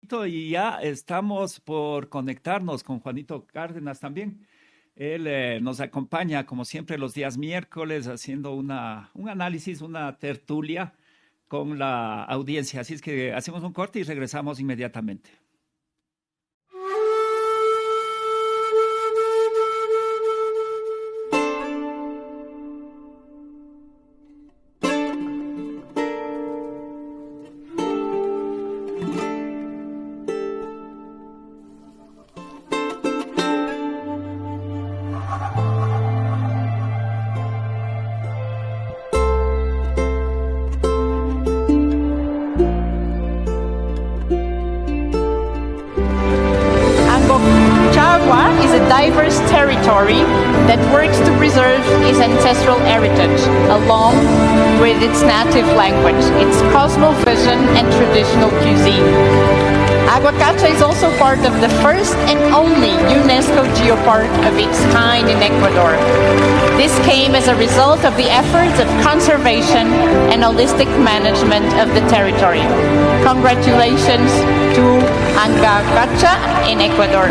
Y ya estamos por conectarnos con Juanito Cárdenas también. Él nos acompaña, como siempre, los días miércoles haciendo un análisis, una tertulia con la audiencia. Así es que hacemos un corte y regresamos inmediatamente. Angkor is a diverse territory that works to preserve its ancestral heritage, along with its native language, its cosmovision, and traditional cuisine. Agua Cacha is also part of the first and only UNESCO geopark of its kind in Ecuador. This came as a result of the efforts of conservation and holistic management of the territory. Congratulations to Agua Cacha in Ecuador.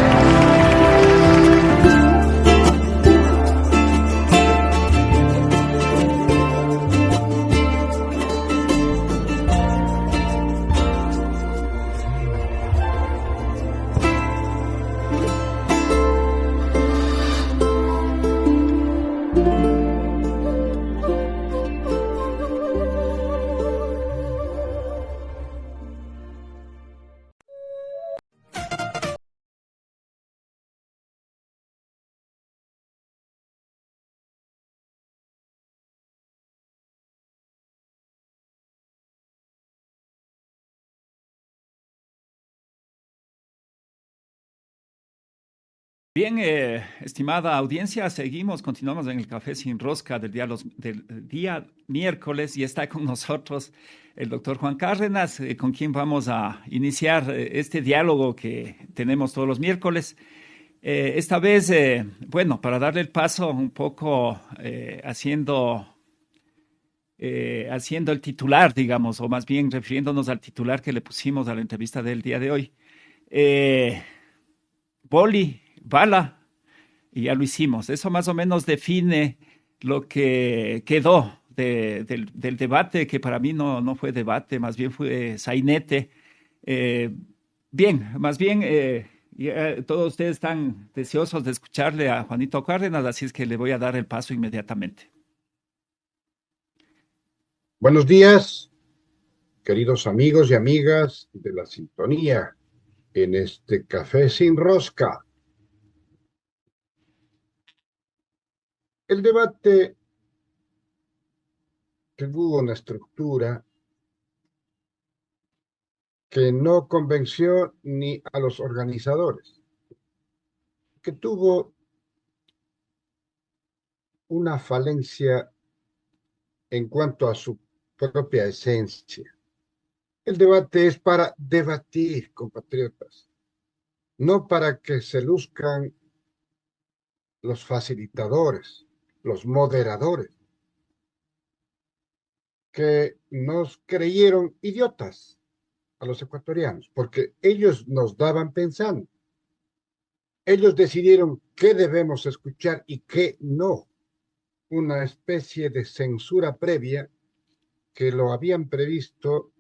Bien, estimada audiencia, continuamos en el Café Sin Rosca del día miércoles y está con nosotros el doctor Juan Cárdenas, con quien vamos a iniciar este diálogo que tenemos todos los miércoles. Esta vez, bueno, para darle el paso un poco haciendo el titular, digamos, o más bien refiriéndonos al titular que le pusimos a la entrevista del día de hoy. Eh, Boli, bala. Y ya lo hicimos. Eso más o menos define lo que quedó del debate, que para mí no fue debate, más bien fue sainete. Eh, bien, más bien todos ustedes están deseosos de escucharle a Juanito Cárdenas, así es que le voy a dar el paso inmediatamente. Buenos días, queridos amigos y amigas de la sintonía en este Café Sin Rosca. El debate tuvo una estructura que no convenció ni a los organizadores, que tuvo una falencia en cuanto a su propia esencia. El debate es para debatir, compatriotas, no para que se luzcan los facilitadores, los moderadores, que nos creyeron idiotas a los ecuatorianos, porque ellos nos daban pensando. Ellos decidieron qué debemos escuchar y qué no. Una especie de censura previa que lo habían previsto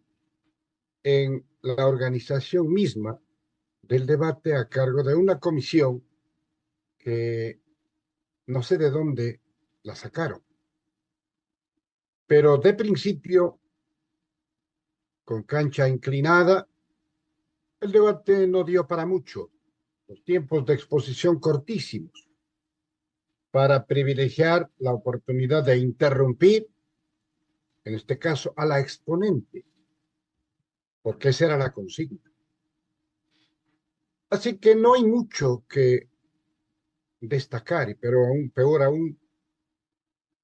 en la organización misma del debate a cargo de una comisión que no sé de dónde la sacaron. Pero de principio, con cancha inclinada, el debate no dio para mucho. Los tiempos de exposición cortísimos para privilegiar la oportunidad de interrumpir, en este caso, a la exponente, porque esa era la consigna. Así que no hay mucho que destacar, pero aún peor aún,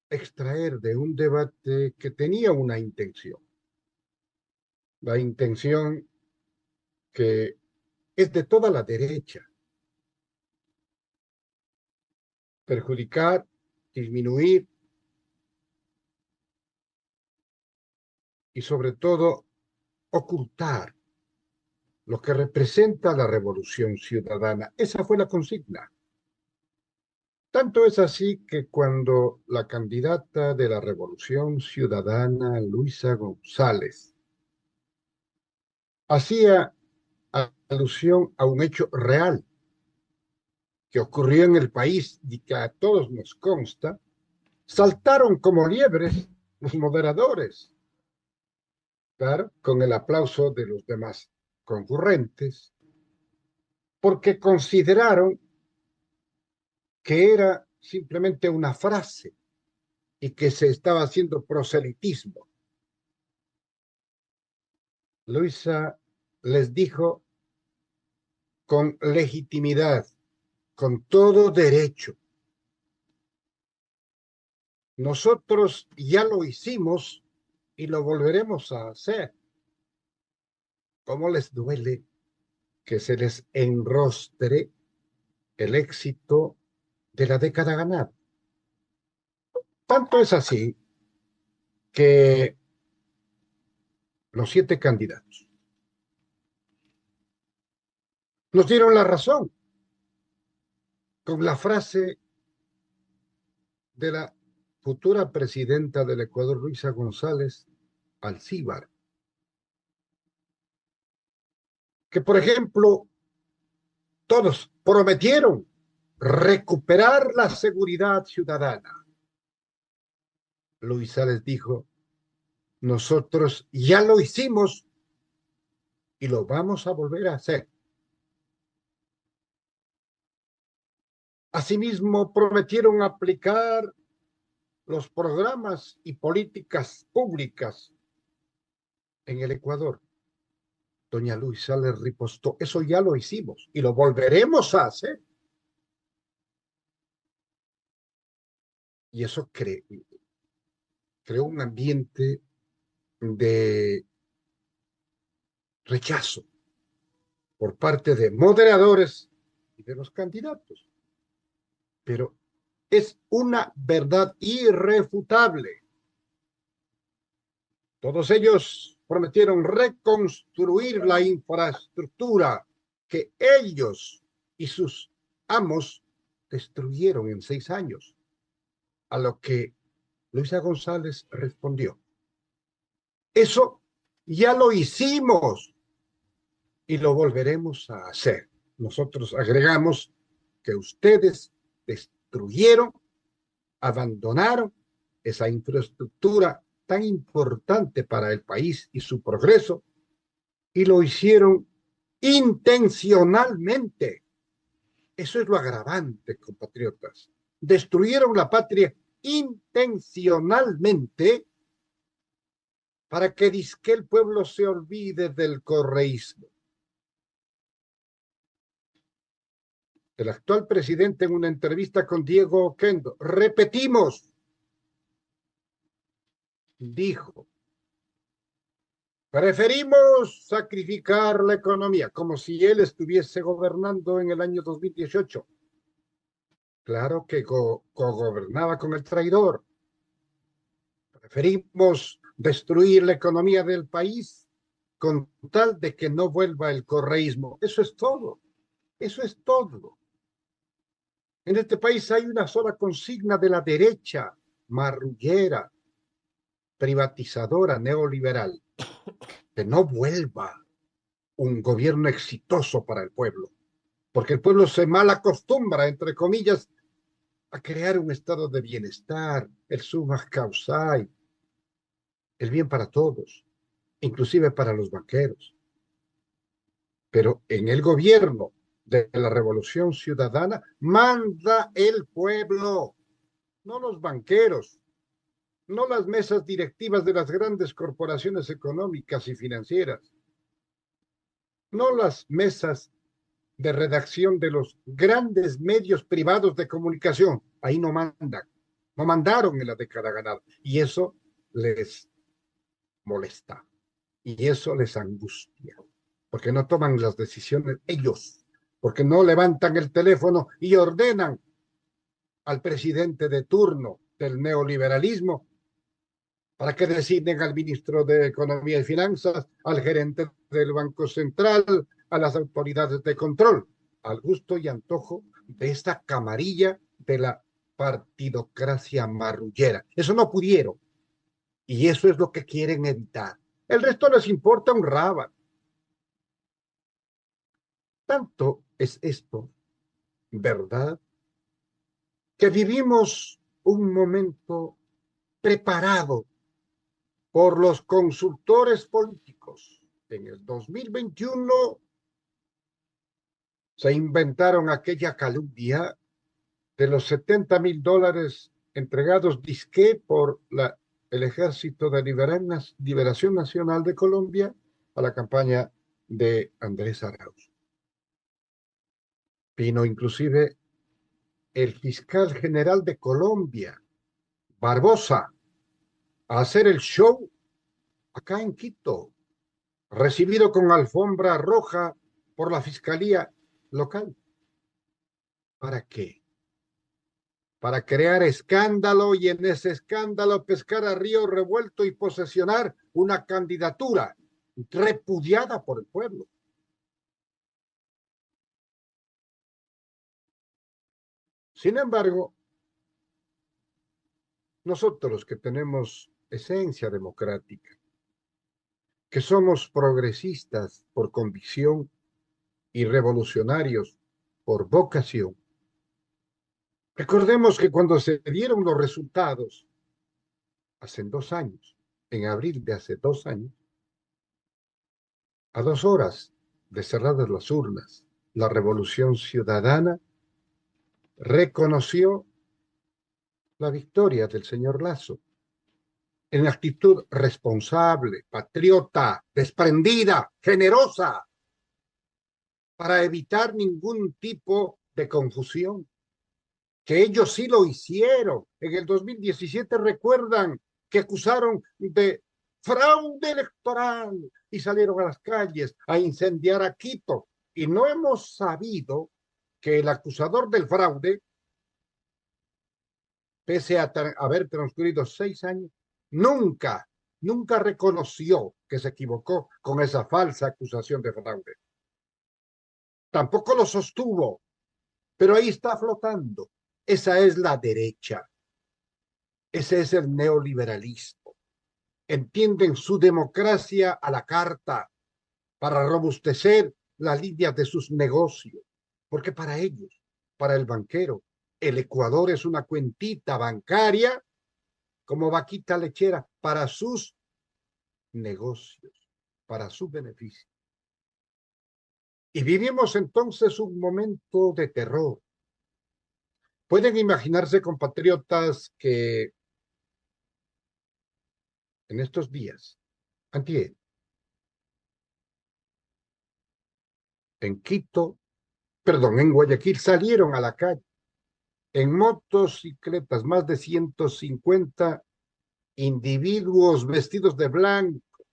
extraer de un debate que tenía una intención. La intención que es de toda la derecha: perjudicar, disminuir y sobre todo ocultar lo que representa la revolución ciudadana. Esa fue la consigna. Tanto es así que cuando la candidata de la revolución ciudadana, Luisa González, hacía alusión a un hecho real que ocurrió en el país y que a todos nos consta, saltaron como liebres los moderadores, claro, con el aplauso de los demás concurrentes, porque consideraron que era simplemente una frase y que se estaba haciendo proselitismo. Luisa les dijo con legitimidad, con todo derecho: nosotros ya lo hicimos y lo volveremos a hacer. ¿Cómo les duele que se les enrostre el éxito de la década ganada? Tanto es así que los 7 candidatos nos dieron la razón con la frase de la futura presidenta del Ecuador, Luisa González Alcíbar, que, por ejemplo, todos prometieron recuperar la seguridad ciudadana. Luisa les dijo: nosotros ya lo hicimos y lo vamos a volver a hacer. Asimismo, prometieron aplicar los programas y políticas públicas en el Ecuador. Doña Luisa les ripostó: eso ya lo hicimos y lo volveremos a hacer. Y eso creó un ambiente de rechazo por parte de moderadores y de los candidatos. Pero es una verdad irrefutable. Todos ellos prometieron reconstruir la infraestructura que ellos y sus amos destruyeron en 6 años. A lo que Luisa González respondió: eso ya lo hicimos y lo volveremos a hacer. Nosotros agregamos que ustedes destruyeron, abandonaron esa infraestructura tan importante para el país y su progreso, y lo hicieron intencionalmente. Eso es lo agravante, compatriotas. Destruyeron la patria intencionalmente para que dizque el pueblo se olvide del correísmo. El actual presidente, en una entrevista con Diego Oquendo, repetimos, dijo: preferimos sacrificar la economía, como si él estuviese gobernando en el año 2018. Claro que gobernaba con el traidor. Preferimos destruir la economía del país con tal de que no vuelva el correísmo. Eso es todo. Eso es todo. En este país hay una sola consigna de la derecha marrullera, privatizadora, neoliberal: que no vuelva un gobierno exitoso para el pueblo, porque el pueblo se mal acostumbra, entre comillas, a crear un estado de bienestar, el summa causae, el bien para todos, inclusive para los banqueros. Pero en el gobierno de la Revolución Ciudadana manda el pueblo, no los banqueros, no las mesas directivas de las grandes corporaciones económicas y financieras, no las mesas de redacción de los grandes medios privados de comunicación. Ahí no mandan, no mandaron en la década ganada, y eso les molesta y eso les angustia, porque no toman las decisiones ellos, porque no levantan el teléfono y ordenan al presidente de turno del neoliberalismo para que designen al ministro de Economía y Finanzas, al gerente del Banco Central a las autoridades de control, al gusto y antojo de esta camarilla de la partidocracia marrullera. Eso no pudieron. Y eso es lo que quieren evitar. El resto les importa un rábano. Tanto es esto, ¿verdad?, que vivimos un momento preparado por los consultores políticos. En el 2021 se inventaron aquella calumnia de los $70,000 entregados disque por el Ejército de Liberación Nacional de Colombia a la campaña de Andrés Arauz. Vino inclusive el fiscal general de Colombia, Barbosa, a hacer el show acá en Quito, recibido con alfombra roja por la fiscalía local. ¿Para qué? Para crear escándalo y en ese escándalo pescar a río revuelto y posesionar una candidatura repudiada por el pueblo. Sin embargo, nosotros que tenemos esencia democrática, que somos progresistas por convicción y revolucionarios por vocación, recordemos que cuando se dieron los resultados, hace 2 años, en abril de hace 2 años, a 2 horas de cerradas las urnas, la Revolución Ciudadana reconoció la victoria del señor Lasso en actitud responsable, patriota, desprendida, generosa, para evitar ningún tipo de confusión. Que ellos sí lo hicieron. En el 2017 recuerdan que acusaron de fraude electoral y salieron a las calles a incendiar a Quito. Y no hemos sabido que el acusador del fraude, pese a haber transcurrido 6 años, nunca reconoció que se equivocó con esa falsa acusación de fraude. Tampoco lo sostuvo, pero ahí está flotando. Esa es la derecha. Ese es el neoliberalismo. Entienden su democracia a la carta para robustecer las líneas de sus negocios. Porque para ellos, para el banquero, el Ecuador es una cuentita bancaria como vaquita lechera para sus negocios, para su beneficio. Y vivimos entonces un momento de terror. Pueden imaginarse, compatriotas, que en estos días, antier, en Guayaquil, salieron a la calle en motocicletas más de 150 individuos vestidos de blanco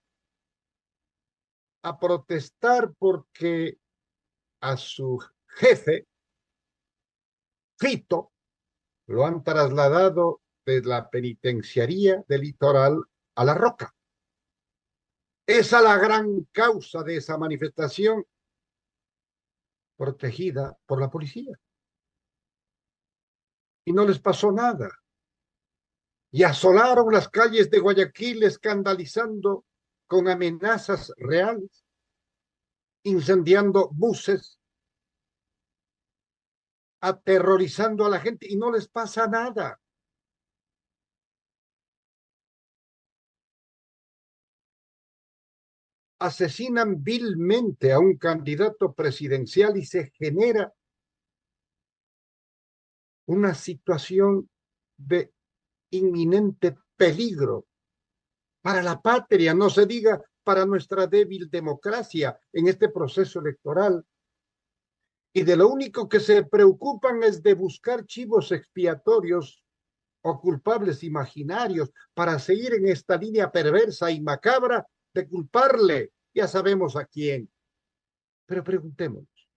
a protestar porque a su jefe, Fito, lo han trasladado de la penitenciaría del Litoral a La Roca. Esa es la gran causa de esa manifestación protegida por la policía. Y no les pasó nada. Y asolaron las calles de Guayaquil escandalizando con amenazas reales, incendiando buses, aterrorizando a la gente y no les pasa nada. Asesinan vilmente a un candidato presidencial y se genera una situación de inminente peligro para la patria, no se diga para nuestra débil democracia en este proceso electoral. Y de lo único que se preocupan es de buscar chivos expiatorios o culpables imaginarios para seguir en esta línea perversa y macabra de culparle, ya sabemos a quién. Pero preguntémonos,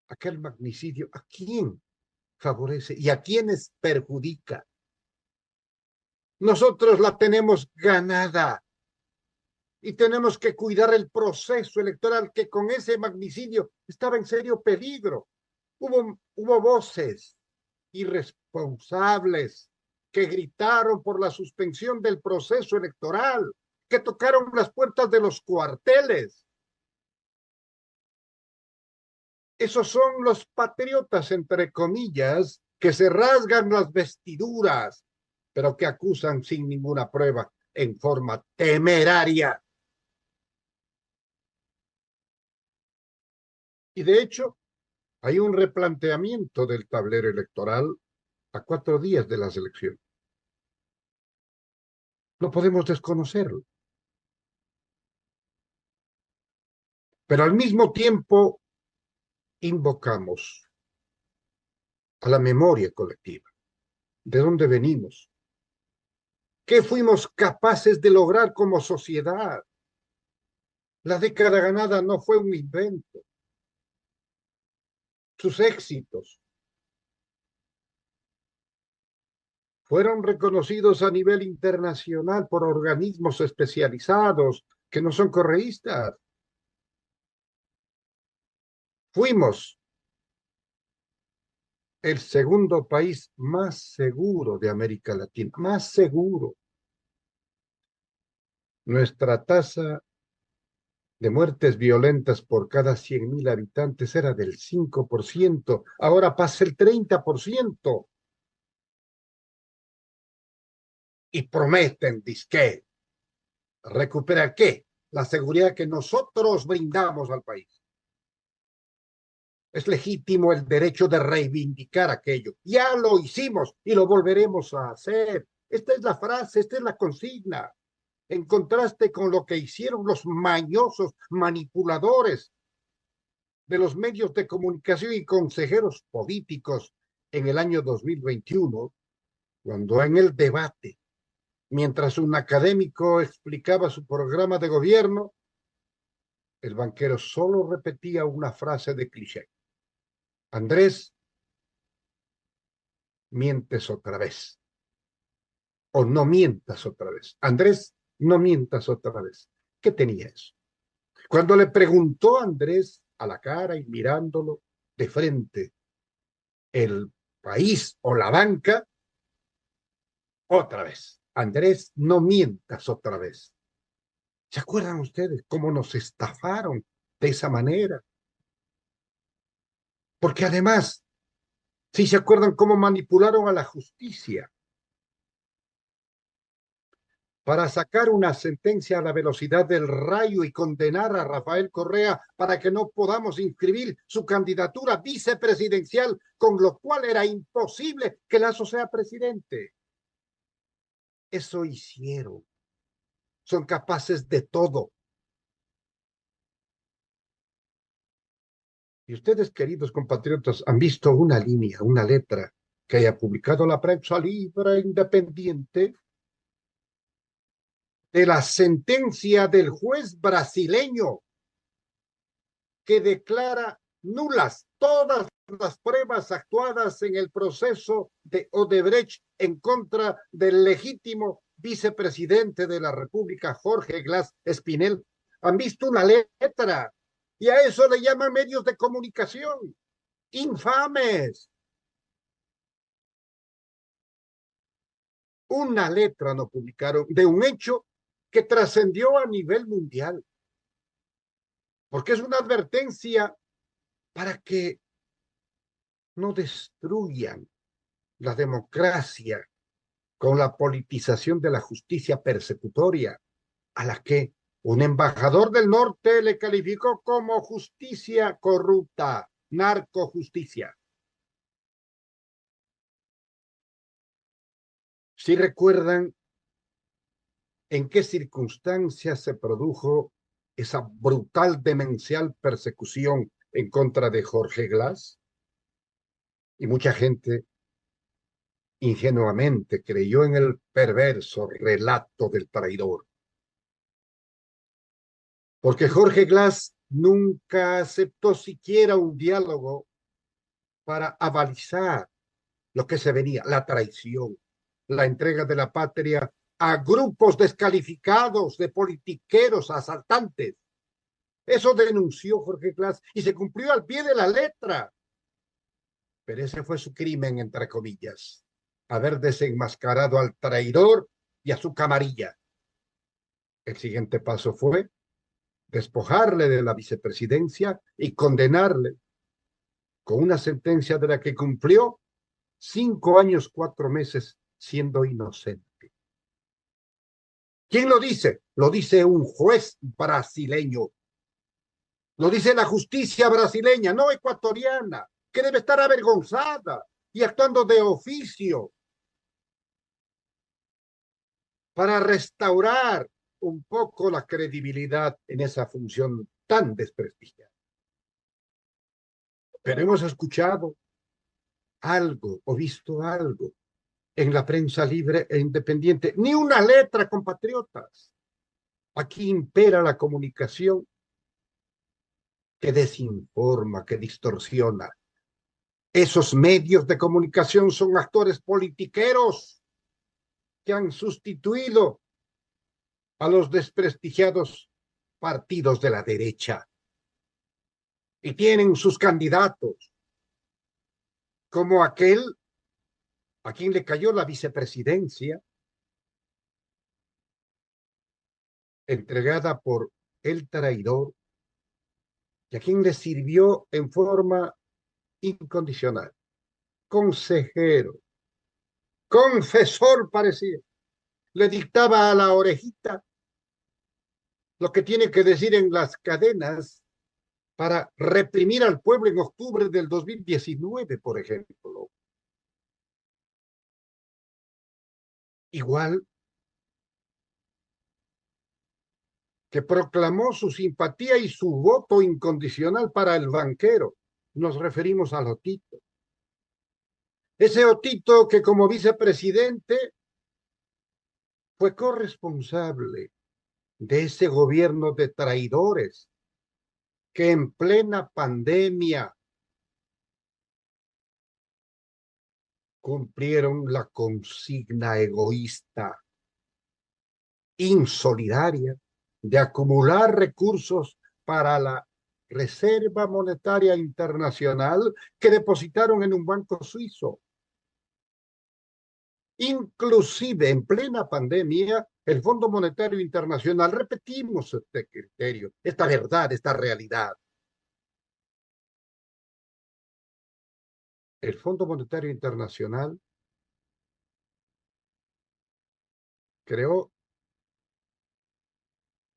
aquel magnicidio, ¿a quién favorece y a quiénes perjudica? Nosotros la tenemos ganada. y tenemos que cuidar el proceso electoral que con ese magnicidio estaba en serio peligro. Hubo voces irresponsables que gritaron por la suspensión del proceso electoral, que tocaron las puertas de los cuarteles. Esos son los patriotas, entre comillas, que se rasgan las vestiduras, pero que acusan sin ninguna prueba en forma temeraria. Y de hecho, hay un replanteamiento del tablero electoral a 4 días de las elecciones. No podemos desconocerlo. Pero al mismo tiempo invocamos a la memoria colectiva. ¿De dónde venimos? ¿Qué fuimos capaces de lograr como sociedad? La década ganada no fue un invento. Sus éxitos fueron reconocidos a nivel internacional por organismos especializados que no son correístas. Fuimos el segundo país más seguro de América Latina, más seguro. Nuestra tasa de muertes violentas por cada 100.000 habitantes era del 5%, ahora pasa el 30%. Y prometen, disque, recuperar ¿qué? La seguridad que nosotros brindamos al país. Es legítimo el derecho de reivindicar aquello. Ya lo hicimos y lo volveremos a hacer. Esta es la frase, esta es la consigna. En contraste con lo que hicieron los mañosos manipuladores de los medios de comunicación y consejeros políticos en el año 2021, cuando en el debate, mientras un académico explicaba su programa de gobierno, el banquero solo repetía una frase de cliché. Andrés, mientes otra vez. O no mientas otra vez. Andrés, no mientas otra vez. ¿Qué tenía eso? Cuando le preguntó a Andrés a la cara y mirándolo de frente, el país o la banca, otra vez. Andrés, no mientas otra vez. ¿Se acuerdan ustedes cómo nos estafaron de esa manera? Porque además, si se acuerdan cómo manipularon a la justicia para sacar una sentencia a la velocidad del rayo y condenar a Rafael Correa para que no podamos inscribir su candidatura vicepresidencial, con lo cual era imposible que Lasso sea presidente. Eso hicieron. Son capaces de todo. Y ustedes, queridos compatriotas, han visto una línea, una letra que haya publicado la prensa libre e independiente de la sentencia del juez brasileño que declara nulas todas las pruebas actuadas en el proceso de Odebrecht en contra del legítimo vicepresidente de la República, Jorge Glass Espinel. Han visto una letra y a eso le llaman medios de comunicación. Infames. Una letra no publicaron de un hecho que trascendió a nivel mundial, porque es una advertencia para que no destruyan la democracia con la politización de la justicia persecutoria, a la que un embajador del norte le calificó como justicia corrupta, narcojusticia. Si recuerdan en qué circunstancias se produjo esa brutal, demencial persecución en contra de Jorge Glass, y mucha gente ingenuamente creyó en el perverso relato del traidor. Porque Jorge Glass nunca aceptó siquiera un diálogo para avalizar lo que se venía, la traición, la entrega de la patria a grupos descalificados de politiqueros, asaltantes. Eso denunció Jorge Glass y se cumplió al pie de la letra. Pero ese fue su crimen, entre comillas, haber desenmascarado al traidor y a su camarilla. El siguiente paso fue despojarle de la vicepresidencia y condenarle con una sentencia de la que cumplió 5 años, 4 meses siendo inocente. ¿Quién lo dice? Lo dice un juez brasileño. Lo dice la justicia brasileña, no ecuatoriana, que debe estar avergonzada y actuando de oficio para restaurar un poco la credibilidad en esa función tan desprestigiada. Pero hemos escuchado algo o visto algo en la prensa libre e independiente. Ni una letra, compatriotas. Aquí impera la comunicación que desinforma, que distorsiona. Esos medios de comunicación son actores politiqueros que han sustituido a los desprestigiados partidos de la derecha y tienen sus candidatos, como aquel a quien le cayó la vicepresidencia entregada por el traidor y a quien le sirvió en forma incondicional. Consejero, confesor parecía, le dictaba a la orejita lo que tiene que decir en las cadenas para reprimir al pueblo en octubre del 2019, por ejemplo. Igual que proclamó su simpatía y su voto incondicional para el banquero. Nos referimos al Otito. Ese Otito que como vicepresidente fue corresponsable de ese gobierno de traidores que en plena pandemia cumplieron la consigna egoísta, insolidaria, de acumular recursos para la Reserva Monetaria Internacional que depositaron en un banco suizo. Inclusive en plena pandemia, el Fondo Monetario Internacional, repetimos este criterio, esta verdad, esta realidad. El Fondo Monetario Internacional creó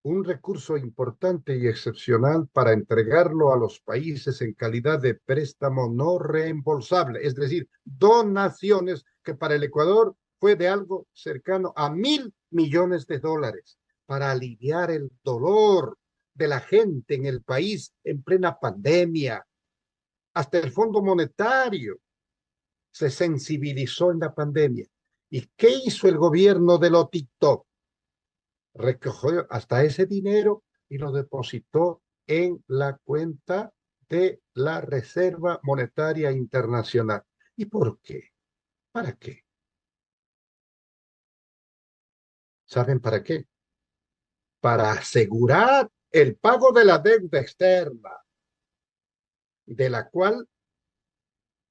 un recurso importante y excepcional para entregarlo a los países en calidad de préstamo no reembolsable, es decir, donaciones que para el Ecuador fue de algo cercano a $1.000 millones para aliviar el dolor de la gente en el país en plena pandemia. Hasta el Fondo Monetario se sensibilizó en la pandemia. ¿Y qué hizo el gobierno de Lotito? Recogió hasta ese dinero y lo depositó en la cuenta de la Reserva Monetaria Internacional. ¿Y por qué? ¿Para qué? ¿Saben para qué? Para asegurar el pago de la deuda externa, de la cual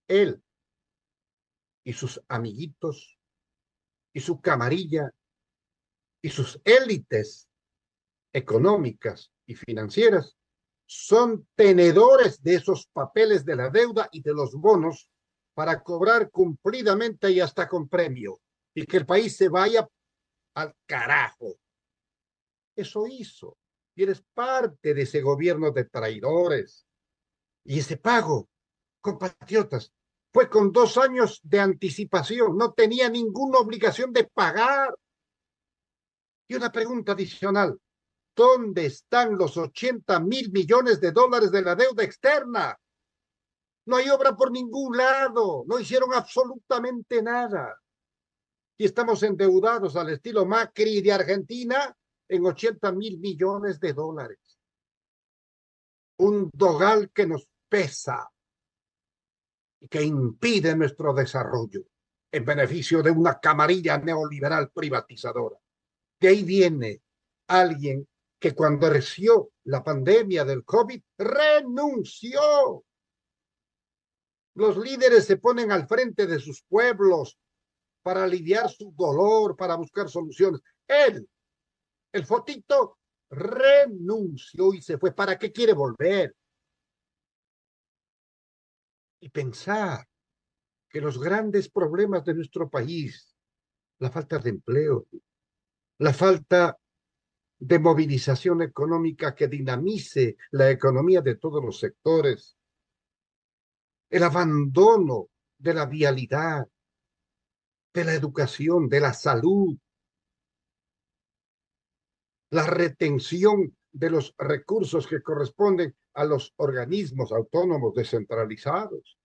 él y sus amiguitos y su camarilla y sus élites económicas y financieras son tenedores de esos papeles de la deuda y de los bonos para cobrar cumplidamente y hasta con premio y que el país se vaya al carajo. Eso hizo. Y eres parte de ese gobierno de traidores. Y ese pago, compatriotas, fue con 2 años de anticipación. No tenía ninguna obligación de pagar. Y una pregunta adicional. ¿Dónde están los $80.000 millones de la deuda externa? No hay obra por ningún lado. No hicieron absolutamente nada. Y estamos endeudados al estilo Macri de Argentina en $80.000 millones. Un dogal que nos pesa y que impide nuestro desarrollo en beneficio de una camarilla neoliberal privatizadora. De ahí viene alguien que cuando reció la pandemia del COVID renunció. Los líderes se ponen al frente de sus pueblos para aliviar su dolor, para buscar soluciones. Él, el fotito, renunció y se fue. ¿Para qué quiere volver? Y pensar que los grandes problemas de nuestro país, la falta de empleo, la falta de movilización económica que dinamice la economía de todos los sectores, el abandono de la vialidad, de la educación, de la salud, la retención de los recursos que corresponden a los organismos autónomos descentralizados.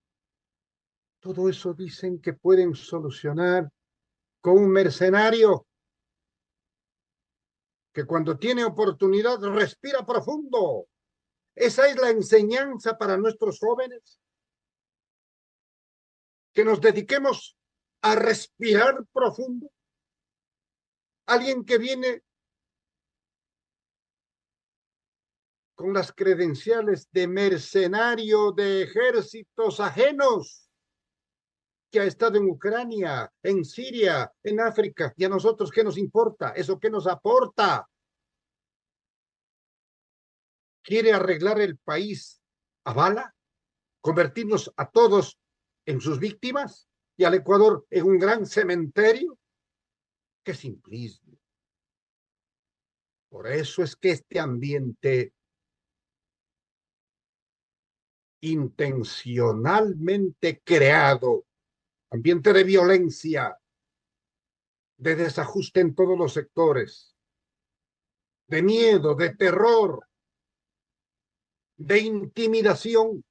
Todo eso dicen que pueden solucionar con un mercenario que cuando tiene oportunidad respira profundo. Esa es la enseñanza para nuestros jóvenes, que nos dediquemos a respirar profundo. Alguien que viene con las credenciales de mercenario de ejércitos ajenos, que ha estado en Ucrania, en Siria, en África, y a nosotros, ¿qué nos importa? ¿Eso qué nos aporta? ¿Quiere arreglar el país a bala? ¿Convertirnos a todos en sus víctimas? ¿Y al Ecuador en un gran cementerio? ¡Qué simplismo! Por eso es que este ambiente intencionalmente creado, ambiente de violencia, de desajuste en todos los sectores, de miedo, de terror, de intimidación,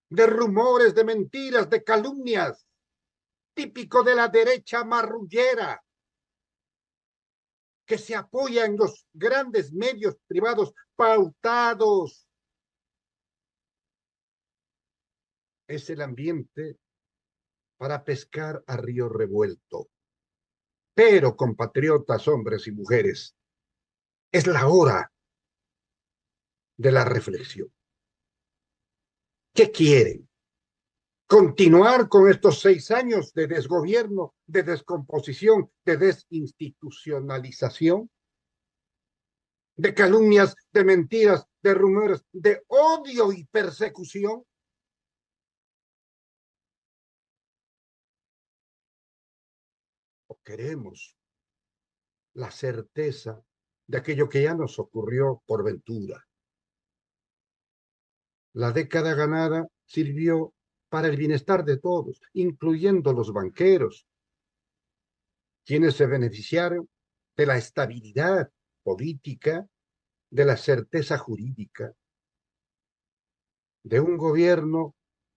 de rumores, de mentiras, de calumnias, típico de la derecha marrullera, que se apoya en los grandes medios privados pautados. Es el ambiente para pescar a río revuelto. Pero, compatriotas, hombres y mujeres, es la hora de la reflexión. ¿Qué quieren? ¿Continuar con estos 6 años de desgobierno, de descomposición, de desinstitucionalización, de calumnias, de mentiras, de rumores, de odio y persecución? ¿O queremos la certeza de aquello que ya nos ocurrió por ventura? La década ganada sirvió para el bienestar de todos, incluyendo los banqueros, quienes se beneficiaron de la estabilidad política, de la certeza jurídica, de un gobierno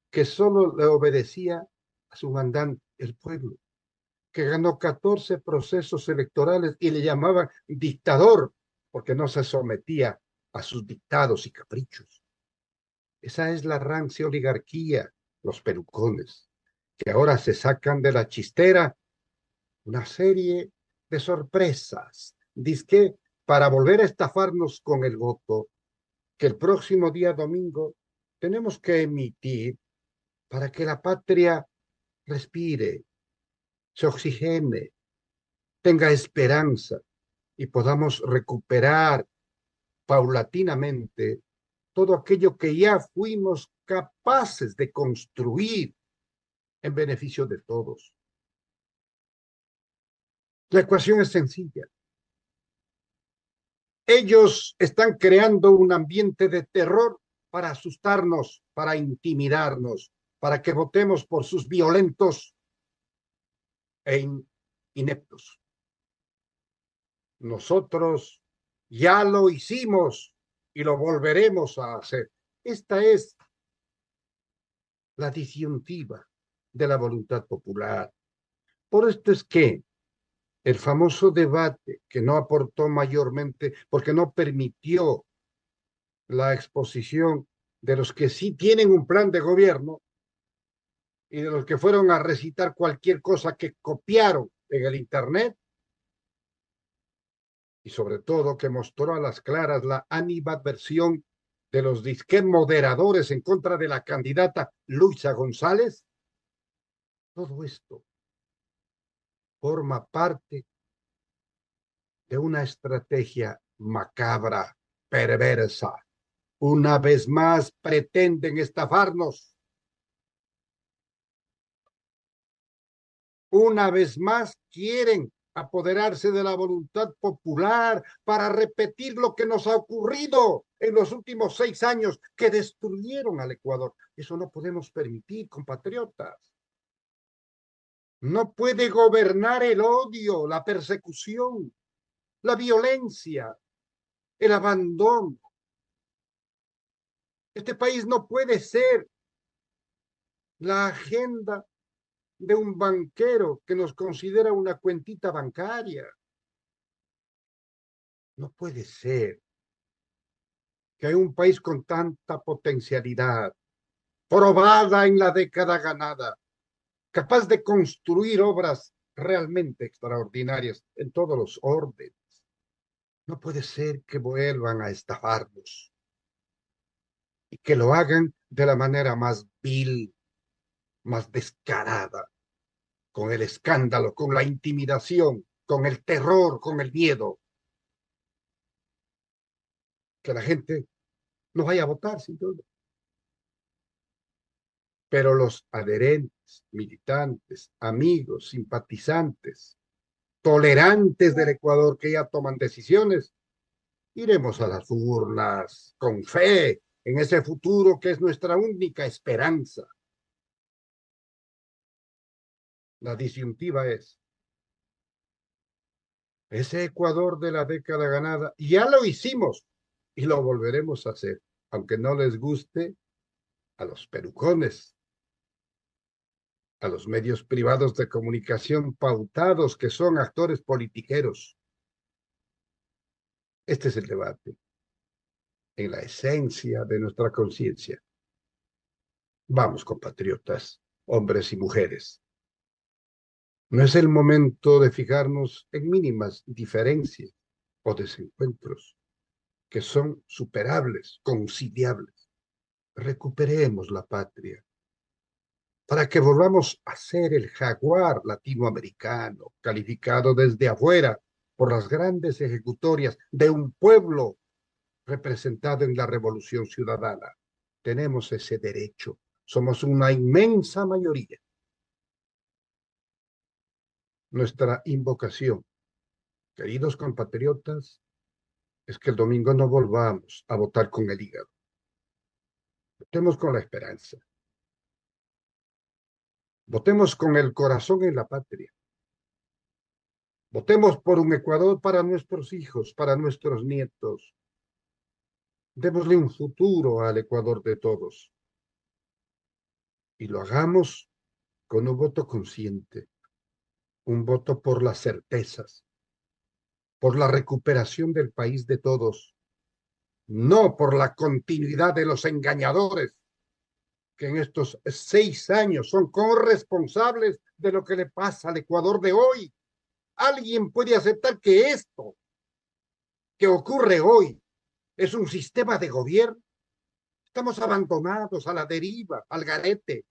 que solo le obedecía a su mandante, el pueblo, que ganó 14 procesos electorales y le llamaban dictador porque no se sometía a sus dictados y caprichos. Esa es la rancia oligarquía, los pelucones, que ahora se sacan de la chistera una serie de sorpresas, dizque para volver a estafarnos con el voto que el próximo día domingo tenemos que emitir para que la patria respire, se oxigene, tenga esperanza y podamos recuperar paulatinamente todo aquello que ya fuimos capaces de construir en beneficio de todos. La ecuación es sencilla. Ellos están creando un ambiente de terror para asustarnos, para intimidarnos, para que votemos por sus violentos e ineptos. Nosotros ya lo hicimos y lo volveremos a hacer. Esta es la disyuntiva de la voluntad popular. Por esto es que el famoso debate, que no aportó mayormente porque no permitió la exposición de los que sí tienen un plan de gobierno y de los que fueron a recitar cualquier cosa que copiaron en el Internet, y sobre todo que mostró a las claras la animadversión de los disque moderadores en contra de la candidata Luisa González, todo esto forma parte de una estrategia macabra, perversa. Una vez más pretenden estafarnos. Una vez más quieren apoderarse de la voluntad popular para repetir lo que nos ha ocurrido en los últimos 6 años que destruyeron al Ecuador. Eso no podemos permitir, compatriotas. No puede gobernar el odio, la persecución, la violencia, el abandono. Este país no puede ser la agenda de un banquero que nos considera una cuentita bancaria. No puede ser que hay un país con tanta potencialidad, probada en la década ganada, capaz de construir obras realmente extraordinarias en todos los órdenes. No puede ser que vuelvan a estafarnos y que lo hagan de la manera más vil, más descarada, con el escándalo, con la intimidación, con el terror, con el miedo. Que la gente no vaya a votar, sin duda. Pero los adherentes, militantes, amigos, simpatizantes, tolerantes del Ecuador que ya toman decisiones, iremos a las urnas con fe en ese futuro que es nuestra única esperanza. La disyuntiva es, ese Ecuador de la década ganada, ya lo hicimos y lo volveremos a hacer, aunque no les guste a los pelucones, a los medios privados de comunicación pautados que son actores politiqueros. Este es el debate, en la esencia de nuestra conciencia. Vamos, compatriotas, hombres y mujeres. No es el momento de fijarnos en mínimas diferencias o desencuentros que son superables, conciliables. Recuperemos la patria para que volvamos a ser el jaguar latinoamericano, calificado desde afuera por las grandes ejecutorias de un pueblo representado en la Revolución Ciudadana. Tenemos ese derecho. Somos una inmensa mayoría. Nuestra invocación, queridos compatriotas, es que el domingo no volvamos a votar con el hígado. Votemos con la esperanza. Votemos con el corazón en la patria. Votemos por un Ecuador para nuestros hijos, para nuestros nietos. Démosle un futuro al Ecuador de todos. Y lo hagamos con un voto consciente, un voto por las certezas, por la recuperación del país de todos, no por la continuidad de los engañadores que en estos 6 años son corresponsables de lo que le pasa al Ecuador de hoy. ¿Alguien puede aceptar que esto que ocurre hoy es un sistema de gobierno? Estamos abandonados a la deriva, al garete.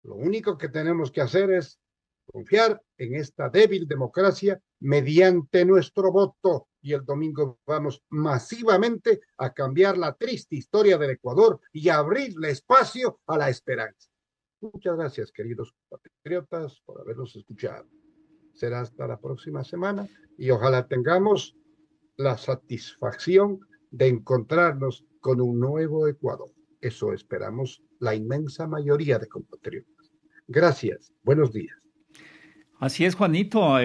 Lo único que tenemos que hacer es confiar en esta débil democracia mediante nuestro voto, y el domingo vamos masivamente a cambiar la triste historia del Ecuador y a abrirle espacio a la esperanza. Muchas gracias, queridos patriotas, por habernos escuchado. Será hasta la próxima semana y ojalá tengamos la satisfacción de encontrarnos con un nuevo Ecuador. Eso esperamos la inmensa mayoría de compatriotas. Gracias. Buenos días. Así es, Juanito,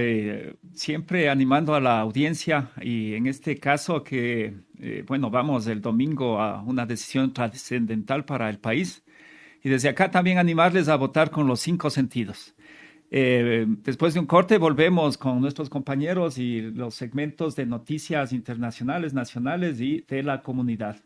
siempre animando a la audiencia y en este caso que, bueno, vamos el domingo a una decisión trascendental para el país y desde acá también animarles a votar con los 5 sentidos. Después de un corte volvemos con nuestros compañeros y los segmentos de noticias internacionales, nacionales y de la comunidad.